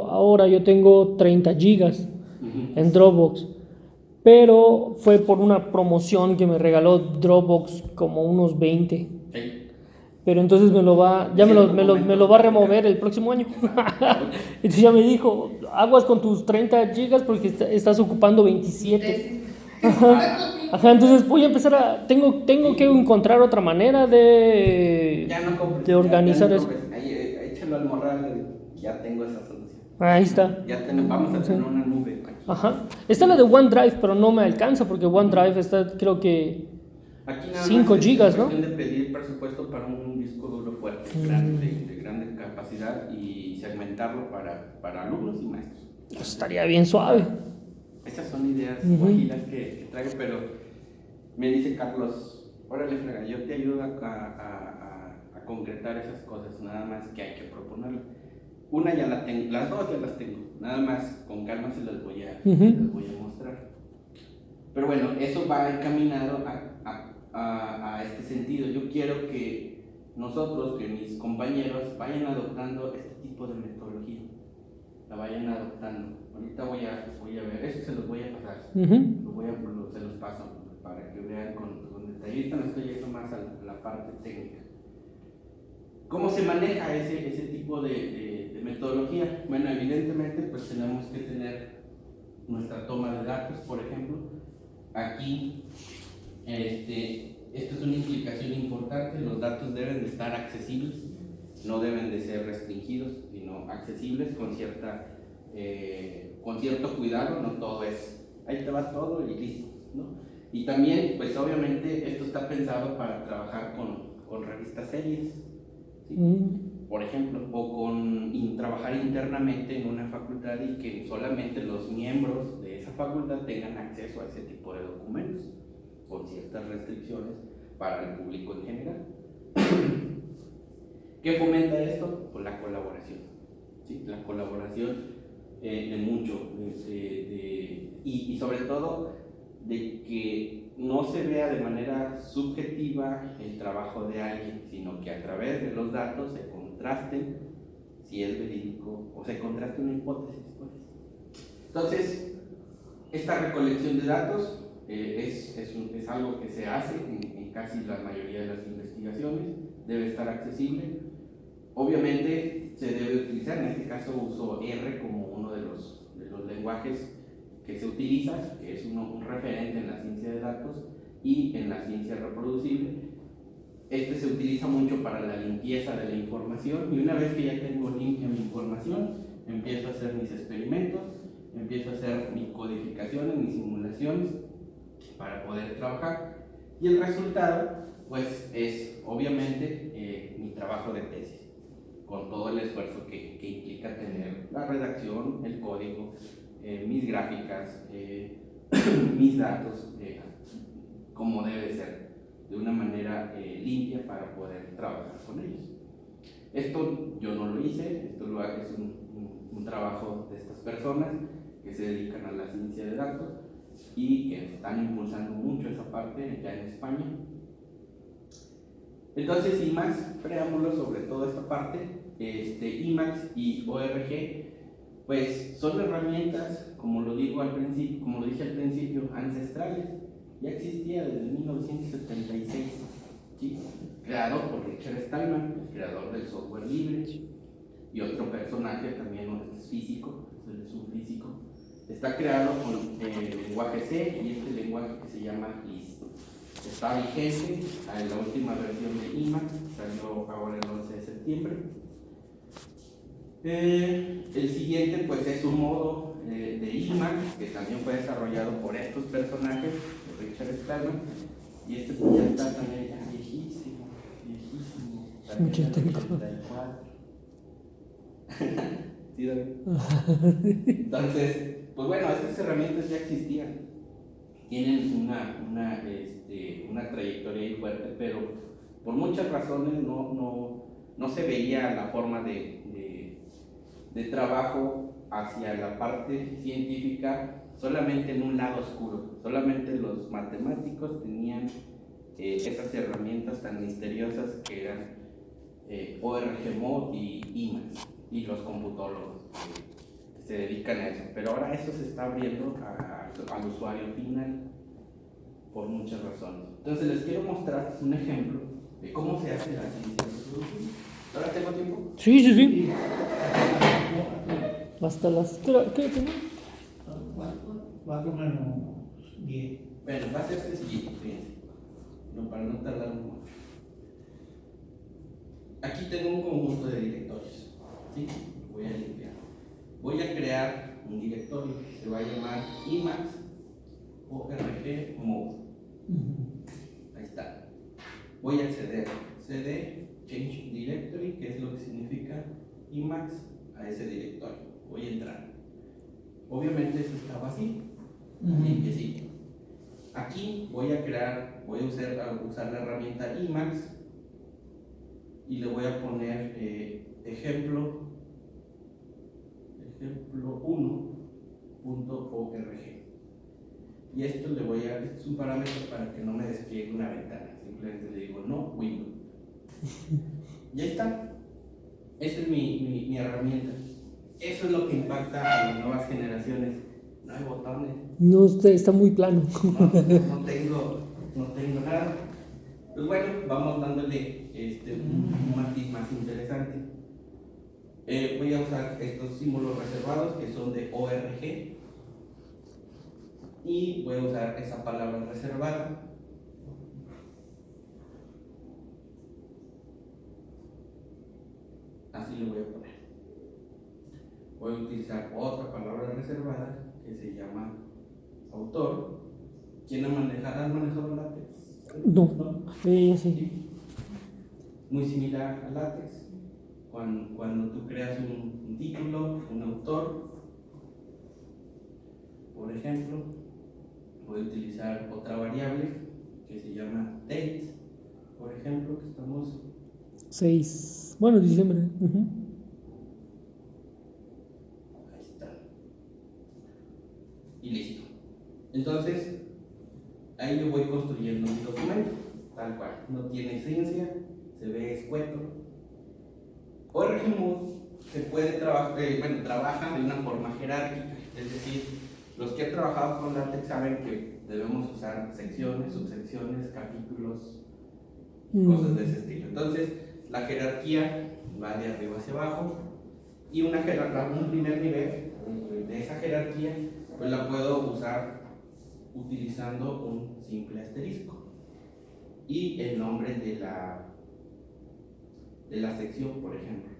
Ahora yo tengo 30 gigas en Dropbox, pero fue por una promoción que me regaló Dropbox como unos 20. Sí. Pero entonces me lo va a remover el próximo año. Entonces ya me dijo, aguas con tus 30 gigas porque estás ocupando 27. Ajá, entonces voy a empezar tengo que encontrar otra manera Ya no compres, de ya organizar no eso. compres. Ahí, échalo al morral, ya tengo esa solución. Ahí está. Vamos a Sí. tener una nube aquí. Ajá. Está la de OneDrive, pero no me alcanza porque OneDrive está, creo que Aquí nada más 5 es gigas, ¿no? cuestión de pedir presupuesto para un disco duro fuerte, grande, de grande capacidad y segmentarlo para alumnos y maestros. Estaría bien suave. Esas son ideas guajilas que traigo, pero me dice Carlos, órale, Fraga, yo te ayudo a concretar esas cosas, nada más que hay que proponerlo. Una ya la tengo, las dos ya las tengo, nada más con calma se las voy a mostrar. Pero bueno, eso va encaminado a este sentido. Yo quiero que nosotros, que mis compañeros vayan adoptando este tipo de metodología, la vayan adoptando. Ahorita voy a ver, eso se los voy a pasar, se los paso para que vean con detalle. Ahorita me estoy yendo más a la parte técnica. ¿Cómo se maneja ese tipo de metodología? Bueno, evidentemente pues tenemos que tener nuestra toma de datos, por ejemplo. Aquí, esto es una implicación importante, los datos deben de estar accesibles, no deben de ser restringidos, sino accesibles con cierto cuidado, no todo es, ahí te va todo y listo, ¿no? Y también, pues obviamente, esto está pensado para trabajar con revistas serias, ¿sí? Por ejemplo, o trabajar internamente en una facultad y que solamente los miembros de esa facultad tengan acceso a ese tipo de documentos, con ciertas restricciones para el público en general. ¿Qué fomenta esto? Pues la colaboración, ¿sí? La colaboración de mucho, y sobre todo de que no se vea de manera subjetiva el trabajo de alguien, sino que a través de los datos se contrasten si es verídico o se contraste una hipótesis, pues. Entonces, esta recolección de datos es algo que se hace en casi la mayoría de las investigaciones, debe estar accesible. Obviamente se debe utilizar, en este caso uso R como uno de los lenguajes que se utiliza, que es un referente en la ciencia de datos y en la ciencia reproducible. Este se utiliza mucho para la limpieza de la información, y una vez que ya tengo limpia mi información, empiezo a hacer mis experimentos, empiezo a hacer mis codificaciones, mis simulaciones para poder trabajar, y el resultado pues es obviamente mi trabajo de tesis, con todo el esfuerzo que implica tener la redacción, el código, mis gráficas, mis datos, como debe ser, de una manera limpia para poder trabajar con ellos. Esto yo no lo hice, esto es un trabajo de estas personas que se dedican a la ciencia de datos y que están impulsando mucho esa parte ya en España. Entonces, sin más preámbulos sobre toda esta parte, IMAX y ORG pues son herramientas, como lo dije al principio, ancestrales. Ya existía desde 1976, ¿sí? Creado por Richard Stallman, el creador del software libre, y otro personaje también, es físico, es un físico. Está creado con el lenguaje C y este lenguaje que se llama Lisp. Está vigente en la última versión de IMAX, salió ahora el 11 de septiembre. El siguiente pues es un modo de IMAX que también fue desarrollado por estos personajes, por Richard Stallman, y este pues ya está también ya viejísimo. Yo tengo. ¿Sí, David? Entonces, pues bueno, estas herramientas ya existían, tienen una trayectoria ahí fuerte, pero por muchas razones no se veía la forma de trabajo hacia la parte científica solamente en un lado oscuro. Solamente los matemáticos tenían esas herramientas tan misteriosas que eran ORGMod y IMAX, y los computólogos se dedican a eso. Pero ahora eso se está abriendo al usuario final por muchas razones. Entonces les quiero mostrar un ejemplo de cómo se hace la ciencia de producción. ¿Ahora tengo tiempo? Sí, sí, sí. Hasta las... ¿Qué tengo? 10. Bueno, va a ser sencillo, fíjense. No, para no tardar mucho. Aquí tengo un conjunto de directorios. ¿Sí? Voy a limpiar. Voy a crear un directorio. Se va a llamar Emacs org mode. Ahí está. Voy a acceder. cd change directory, que es lo que significa Emacs a ese directorio. Voy a entrar. Obviamente eso está vacío. Limpiecito. Aquí voy a usar la herramienta Emacs y le voy a poner ejemplo 1.org. Y esto es un parámetro para que no me despliegue una ventana. Simplemente le digo no window. Ya está. Esa es mi herramienta. Eso es lo que impacta a las nuevas generaciones. No hay botones. No, usted está muy plano. No tengo nada. Pues bueno, vamos dándole un matiz más interesante. Voy a usar estos símbolos reservados que son de ORG y voy a usar esa palabra reservada. Así lo voy a poner. Voy a utilizar otra palabra reservada que se llama autor. ¿Quién has manejado látex? No, sí. Muy similar a látex. Cuando tú creas un título, un autor, por ejemplo, voy a utilizar otra variable que se llama date, por ejemplo, que estamos 6. Bueno, diciembre. Ahí está. Y listo. Entonces, ahí yo voy construyendo mi documento, tal cual. No tiene esencia, se ve escueto. ORGMod se puede trabaja de una forma jerárquica, es decir, los que han trabajado con LaTeX saben que debemos usar secciones, subsecciones, capítulos, cosas de ese estilo. Entonces, la jerarquía va de arriba hacia abajo y un primer nivel de esa jerarquía pues la puedo usar utilizando un simple asterisco y el nombre de la sección, por ejemplo.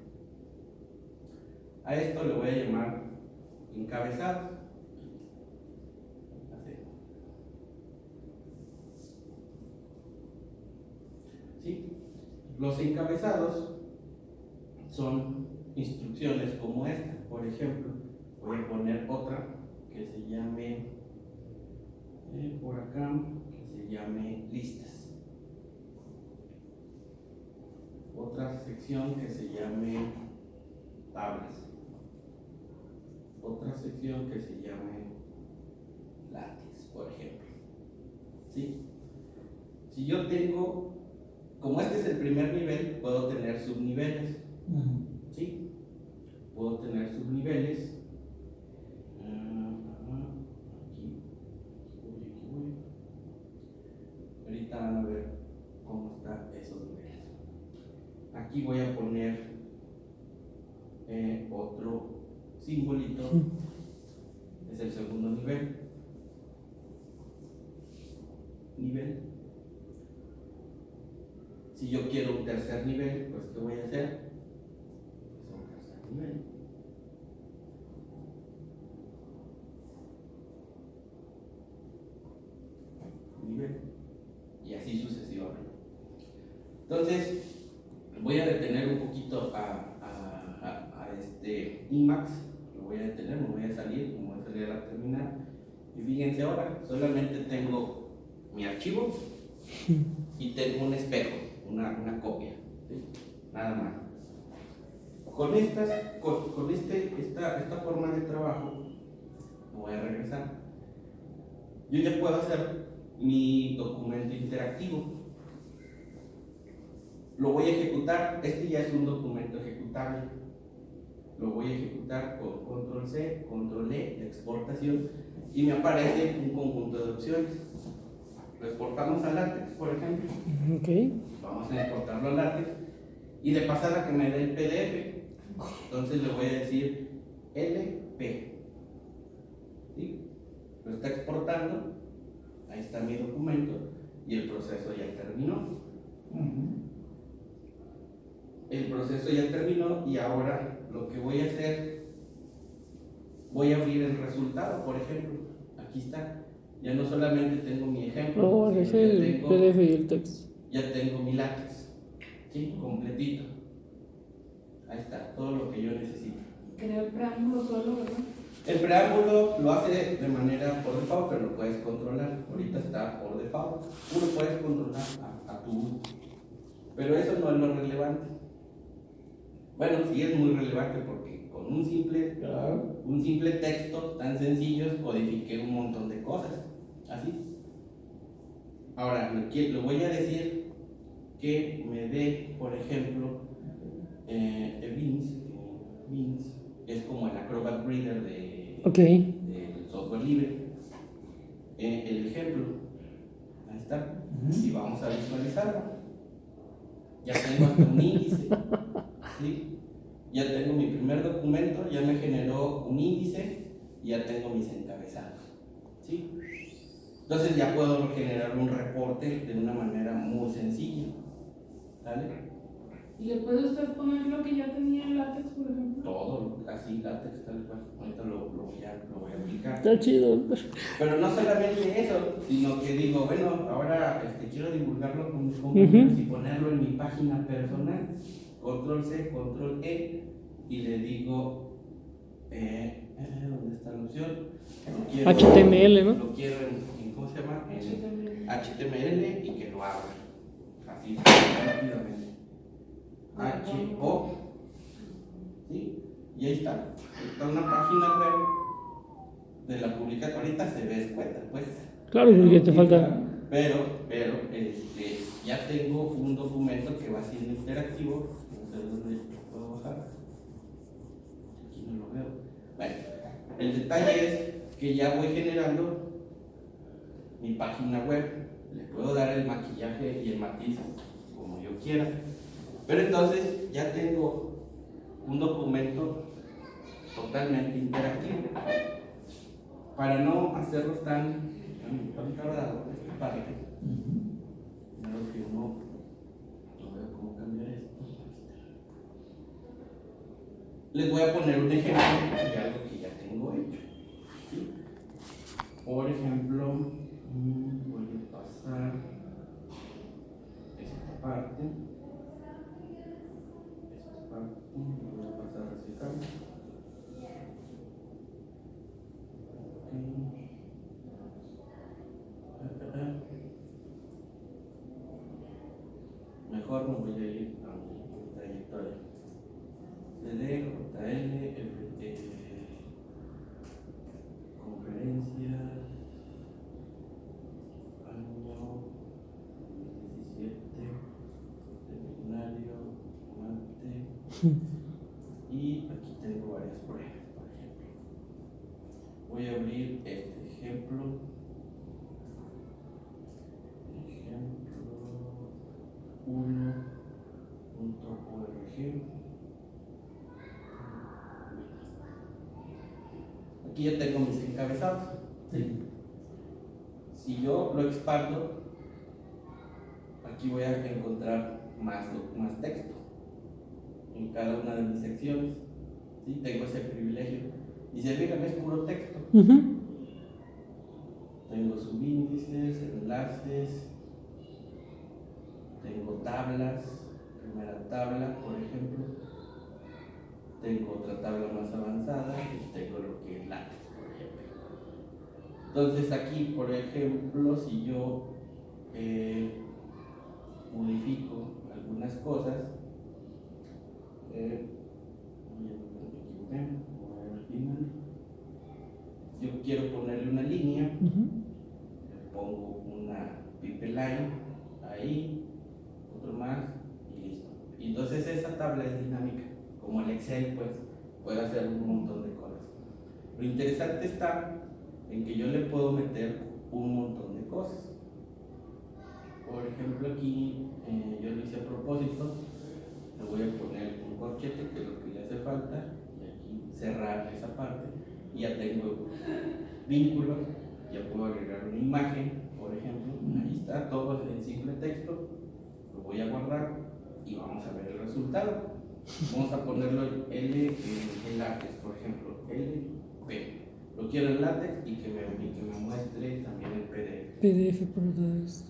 A esto le voy a llamar encabezado. ¿Sí? Los encabezados son instrucciones como esta. Por ejemplo, voy a poner otra que se llame por acá, que se llame listas. Otra sección que se llame tablas. Otra sección que se llame látex, por ejemplo. ¿Sí? Si yo tengo, como este es el primer nivel, puedo tener subniveles. ¿Sí? Puedo tener subniveles. Aquí voy. Ahorita van a ver cómo están esos niveles. Aquí voy a poner otro simbolito. Es el segundo nivel. Si yo quiero un tercer nivel, pues ¿qué voy a hacer? Pues un tercer nivel. Y así sucesivamente. Entonces, voy a detener un poquito a este Emacs, lo voy a detener, me voy a salir a la terminal. Y fíjense ahora, solamente tengo mi archivo y tengo un espejo, una copia, ¿sí? Nada más. Con esta forma de trabajo, me voy a regresar. Yo ya puedo hacer mi documento interactivo. Lo voy a ejecutar. Este ya es un documento ejecutable. lo voy a ejecutar con control C, control E de exportación y me aparece un conjunto de opciones. Lo exportamos a LaTeX, por ejemplo. Ok. Vamos a exportarlo a LaTeX y de pasada que me dé el PDF. Entonces le voy a decir LP. ¿Sí? Lo está exportando. Ahí está mi documento y el proceso ya terminó. El proceso ya terminó y ahora lo que voy a hacer, voy a abrir el resultado, por ejemplo. Aquí está. Ya no solamente tengo mi ejemplo, No, sino es ya el tengo, PDF y el texto. ya tengo mi látex. ¿Sí? Completito. Ahí está, todo lo que yo necesito. Crea el preámbulo solo, ¿verdad? El preámbulo lo hace de manera por default, pero lo puedes controlar. Ahorita está por default. Tú lo puedes controlar a tu gusto. Pero eso no es lo relevante. Bueno, sí es muy relevante porque con un simple texto tan sencillo codifiqué un montón de cosas. Así. Ahora, le voy a decir que me dé, por ejemplo, Beans es como el Acrobat Reader del software libre. El ejemplo, ahí está. Y vamos a visualizarlo. Ya tengo hasta un índice. ¿Sí? Ya tengo mi primer documento, ya me generó un índice y ya tengo mis encabezados. ¿Sí? Entonces ya puedo generar un reporte de una manera muy sencilla. ¿Sale? ¿Y le puede usted poner lo que ya tenía en látex, por ejemplo? Todo, así látex, tal cual. Ahorita lo voy a aplicar. Está chido. Pero no solamente eso, sino que digo, bueno, ahora quiero divulgarlo con mis compañeros y ponerlo en mi página personal. Control C, control E, y le digo, ¿dónde está la opción? HTML, ¿no? Lo quiero en ¿cómo se llama? En HTML y que lo abra. Así, rápidamente. HO, ¿sí? Y ahí está. Está una página web de la publicación. Ahorita se ve escueta, pues. Claro, porque te falta. Pero, ya tengo un documento que va siendo interactivo. No sé dónde lo puedo bajar. Aquí no lo veo. Bueno, el detalle es que ya voy generando mi página web. Le puedo dar el maquillaje y el matiz como yo quiera. Pero entonces ya tengo un documento totalmente interactivo. Para no hacerlo tan tardado, esta parte, creo que no veo cómo cambiar esto. Les voy a poner un ejemplo de algo que ya tengo hecho. ¿Sí? Por ejemplo, voy a pasar esta parte, voy a pasar hacia acá. Mejor me voy a ir a mi trayectoria. CD, JL, conferencias, año 17, seminario, mate. Y aquí tengo varias pruebas, por ejemplo. Voy a abrir este ejemplo. Ejemplo 1.org. Aquí ya tengo mis encabezados. ¿Sí? Si yo lo expando, aquí voy a encontrar más texto en cada una de mis secciones. ¿Sí? Tengo ese privilegio. Y si fijan, es puro texto. Tengo subíndices, enlaces, tengo tablas, primera tabla, por ejemplo. Tengo otra tabla más avanzada y tengo lo que es látex, por ejemplo. Entonces aquí, por ejemplo, si yo modifico algunas cosas, yo quiero ponerle una línea, le pongo una pipeline ahí, otro más y listo. Y entonces esa tabla es dinámica, como el Excel, pues. puede hacer un montón de cosas. Lo interesante está en que yo le puedo meter un montón de cosas. Por ejemplo, aquí yo lo hice a propósito, le voy a poner un corchete, que es lo que le hace falta, y aquí cerrar esa parte, y ya tengo vínculos, ya puedo agregar una imagen, por ejemplo, ahí está, todo en simple texto, lo voy a guardar y vamos a ver el resultado. Vamos a ponerlo en látex, por ejemplo, LP. Lo quiero en látex y que me muestre también el PDF. PDF produced.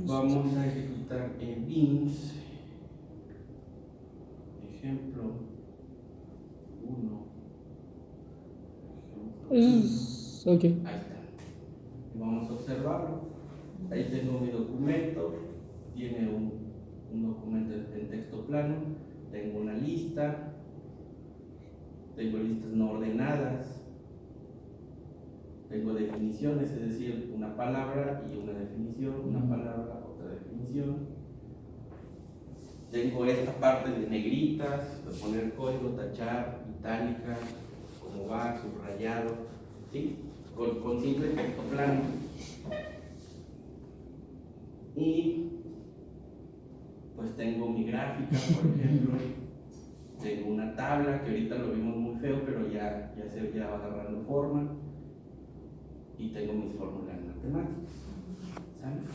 Vamos a ejecutar en Beams. Ejemplo 1. Ok. Ahí está. Vamos a observarlo. Ahí tengo mi documento. Tiene un documento en texto plano. Tengo una lista. Tengo listas no ordenadas. Tengo definiciones, es decir, una palabra y una definición, una palabra, otra definición. Tengo esta parte de negritas, de poner código, tachar, itálica, cómo va, subrayado, ¿sí? Con simple texto plano. Y pues tengo mi gráfica, por ejemplo. Tengo una tabla que ahorita lo vimos muy feo, pero ya va agarrando forma. Y tengo mis fórmulas matemáticas, ¿sabes?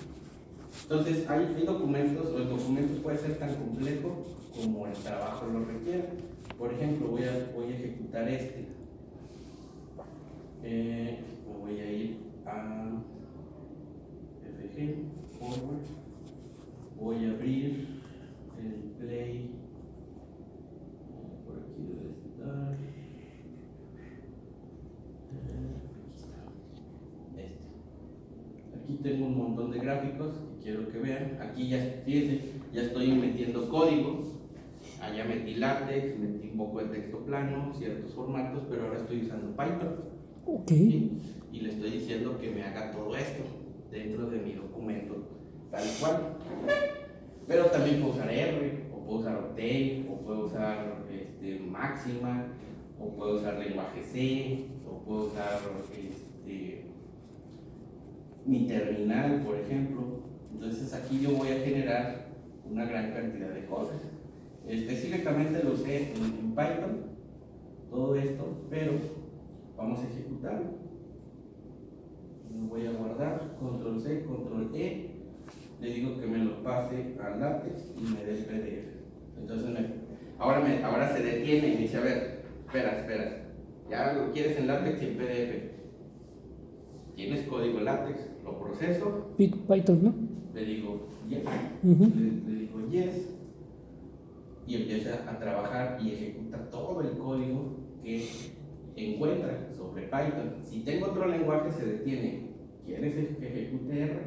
Entonces hay documentos, o el documento puede ser tan complejo como el trabajo lo requiera. Por ejemplo, voy a ejecutar este. Me voy a ir a FG, forward. Voy a abrir el play. Por aquí debe estar. Aquí tengo un montón de gráficos que quiero que vean. Aquí ya, fíjense, ya estoy metiendo código. Allá metí látex, metí un poco de texto plano, ciertos formatos, pero ahora estoy usando Python. Ok. ¿Sí? Y le estoy diciendo que me haga todo esto dentro de mi documento, tal cual. Pero también puedo usar R, o puedo usar Octave, o puedo usar Máxima, o puedo usar lenguaje C, o puedo usar mi terminal, por ejemplo. Entonces aquí yo voy a generar una gran cantidad de cosas. Específicamente lo usé en Python, todo esto, pero vamos a ejecutarlo. Lo voy a guardar, control C, control E, le digo que me lo pase al látex y me dé el PDF. Entonces ahora se detiene y me dice, a ver, espera, ya lo quieres en látex y en PDF. ¿Tienes código látex? Lo proceso. Python, ¿no? Le digo yes. Uh-huh. Le digo yes. Y empieza a trabajar y ejecuta todo el código que encuentra sobre Python. Si tengo otro lenguaje, se detiene. ¿Quieres que ejecute R?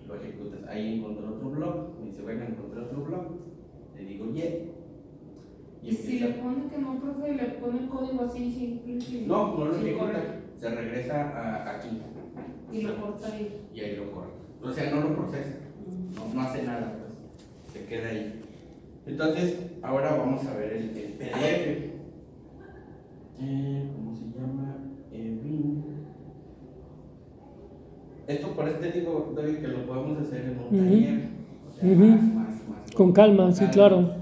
Lo ejecutas. Ahí encontré otro blog. Me dice, bueno, encontré otro blog. Le digo yes. Y si le pone que no, profe, le pone el código así simple. No lo ejecuta. Se regresa aquí. Y lo corta ahí. Y ahí lo corta. O sea, no lo procesa. No hace nada, pues. Se queda ahí. Entonces, ahora vamos a ver el PDF. ¿Cómo se llama? Vim. Esto por este digo, David, que lo podemos hacer en un taller. O sea, más con calma, sí, claro.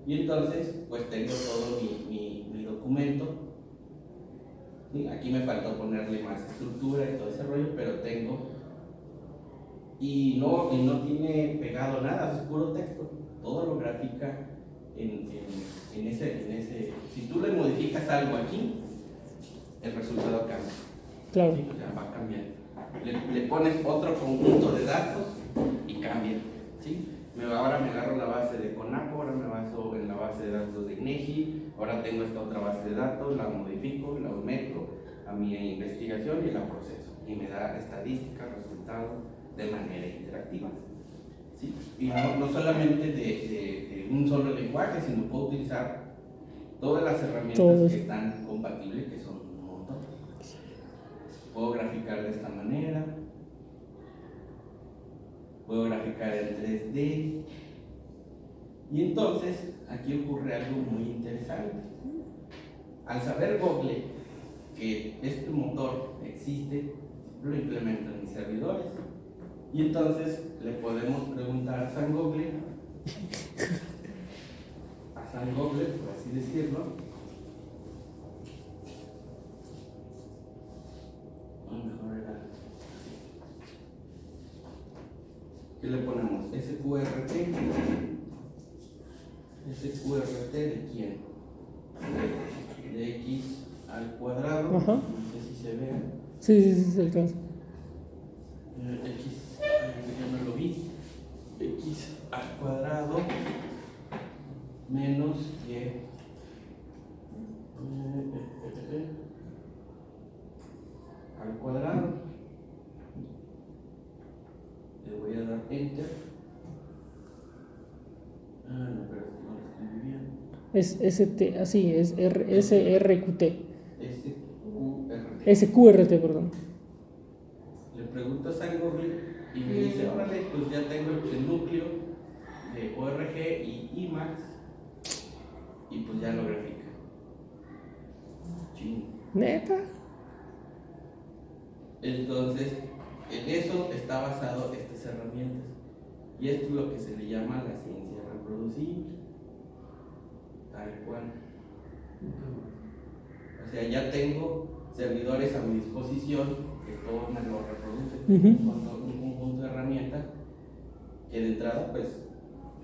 Y entonces, pues tengo todo mi documento. Aquí me faltó ponerle más estructura y todo ese rollo, pero tengo. Y no tiene pegado nada, es puro texto. Todo lo grafica en ese. Si tú le modificas algo aquí, el resultado cambia. Claro. ¿Sí? O sea, va a cambiar. Le pones otro conjunto de datos y cambia. ¿Sí? Ahora me agarro la base de Conaco, ahora me baso en la base de datos de INEGI, ahora tengo esta otra base de datos, la modifico, la meto a mi investigación y la proceso. Y me da estadísticas, resultados de manera interactiva. ¿Sí? Y no solamente de un solo lenguaje, sino puedo utilizar todas las herramientas que están compatibles, que son un montón. Puedo graficar de esta manera, puedo graficar en 3D, y entonces aquí ocurre algo muy interesante. al saber Google que este motor existe, lo implemento en mis servidores. Y entonces le podemos preguntar a San Google, por así decirlo, mejor era, ¿qué le ponemos? SQRT. SQRT de quién? De x al cuadrado. Ajá. No sé si se ve. Sí, se alcanza. X, ya no lo vi. X al cuadrado menos y al cuadrado. Le voy a dar enter. No, pero no lo escribí bien. Es ST, así, es SRQT. SQRT. SQRT, perdón. Le pregunto a San Google y me dice, órale, pues ya tengo el núcleo de ORG y IMAX y pues ya lo grafica. Ching. Neta. Entonces, en eso está basado estas herramientas. Y esto es lo que se le llama la ciencia reproducible. Tal cual. O sea, ya tengo servidores a mi disposición que todos me lo reproducen. Un conjunto de herramientas que de entrada pues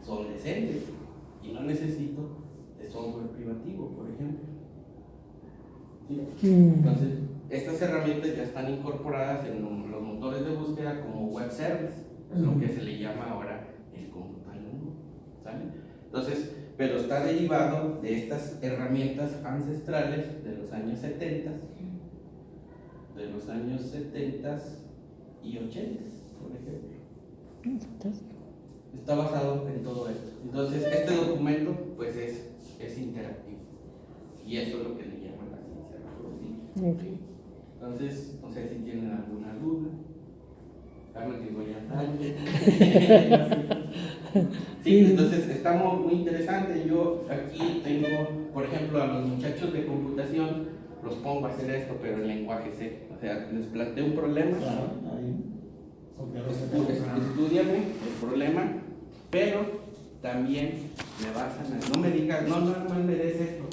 son decentes y no necesito de software privativo, por ejemplo. ¿Sí? Entonces, estas herramientas ya están incorporadas en los motores de búsqueda como web service, lo que se le llama ahora el computador, ¿sale? Entonces, pero está derivado de estas herramientas ancestrales de los años 70, y 80, por ejemplo. Está basado en todo esto. Entonces, este documento pues es interactivo y eso es lo que le llaman la ciencia reproducible. Okay. Entonces, no sé si tienen alguna duda. Carlos llegó ya tarde. Sí, entonces está muy interesante. Yo aquí tengo, por ejemplo, a los muchachos de computación, los pongo a hacer esto, pero en lenguaje C. O sea, les planteo un problema. Estúdiame el problema, pero también me basan en, no me digas, no más me des esto,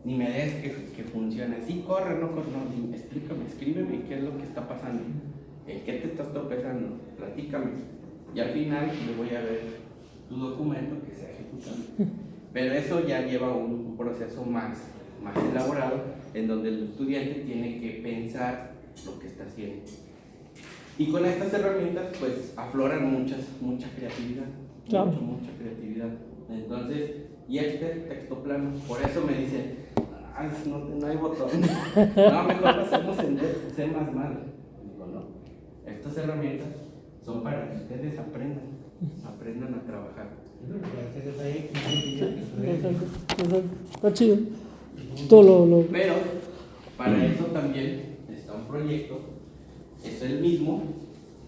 ni me des que funcione. Sí, corre, no, explícame, escríbeme qué es lo que está pasando, en qué te estás tropezando, platícame. Y al final le voy a ver tu documento que se ha ejecutado. Pero eso ya lleva un proceso más elaborado, en donde el estudiante tiene que pensar lo que está haciendo. Y con estas herramientas, pues, afloran mucha creatividad. Claro. Mucha creatividad. Entonces, y texto plano. Por eso me dicen, no hay botón. No, mejor lo hacemos en C++. Digo, no. Estas herramientas son para que ustedes aprendan a trabajar. Exacto. Está chido. Todo lo... Pero, para eso también está un proyecto. Es el mismo,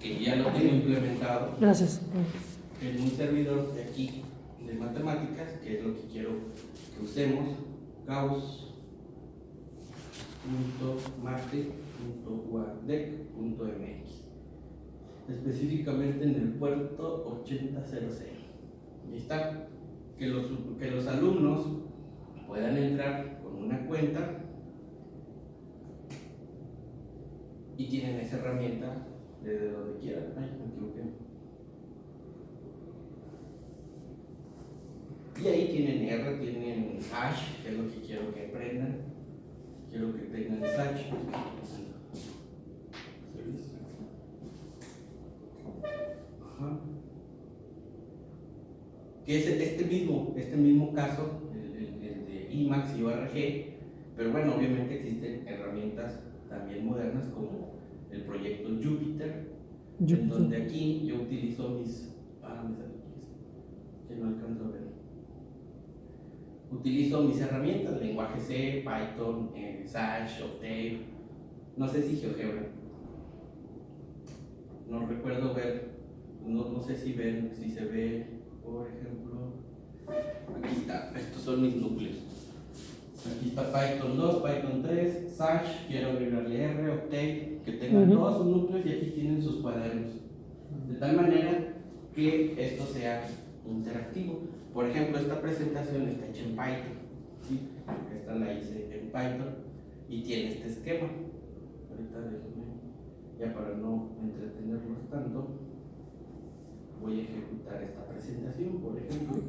que ya lo tengo implementado. Gracias. En un servidor de aquí, de matemáticas, que es lo que quiero que usemos, gauss.mate.uadec.mx, específicamente en el puerto 8000. Ahí está, que los alumnos puedan entrar con una cuenta y tienen esa herramienta desde donde quieran. Ay, me equivoqué. Y ahí tienen R, tienen hash, que es lo que quiero que aprendan. Quiero que tengan hash. Ajá. Que es este mismo caso, el de IMAX y ORG, pero bueno, obviamente existen herramientas también modernas como el proyecto Jupyter, en donde aquí yo utilizo mis... que no alcanzo a ver. Utilizo mis herramientas, lenguaje C, Python, Sash, Octave, no sé si GeoGebra. No recuerdo ver, no sé si se ve, por ejemplo, aquí está, estos son mis núcleos. Aquí está Python 2, Python 3, Sash, quiero agregarle R, Octave, que tengan todos sus núcleos y aquí tienen sus cuadernos. De tal manera que esto sea interactivo. Por ejemplo, esta presentación está hecha en Python. ¿Sí? Esta la hice en Python y tiene este esquema. Ahorita déjenme, ya para no entretenerlos tanto, voy a ejecutar esta presentación, por ejemplo.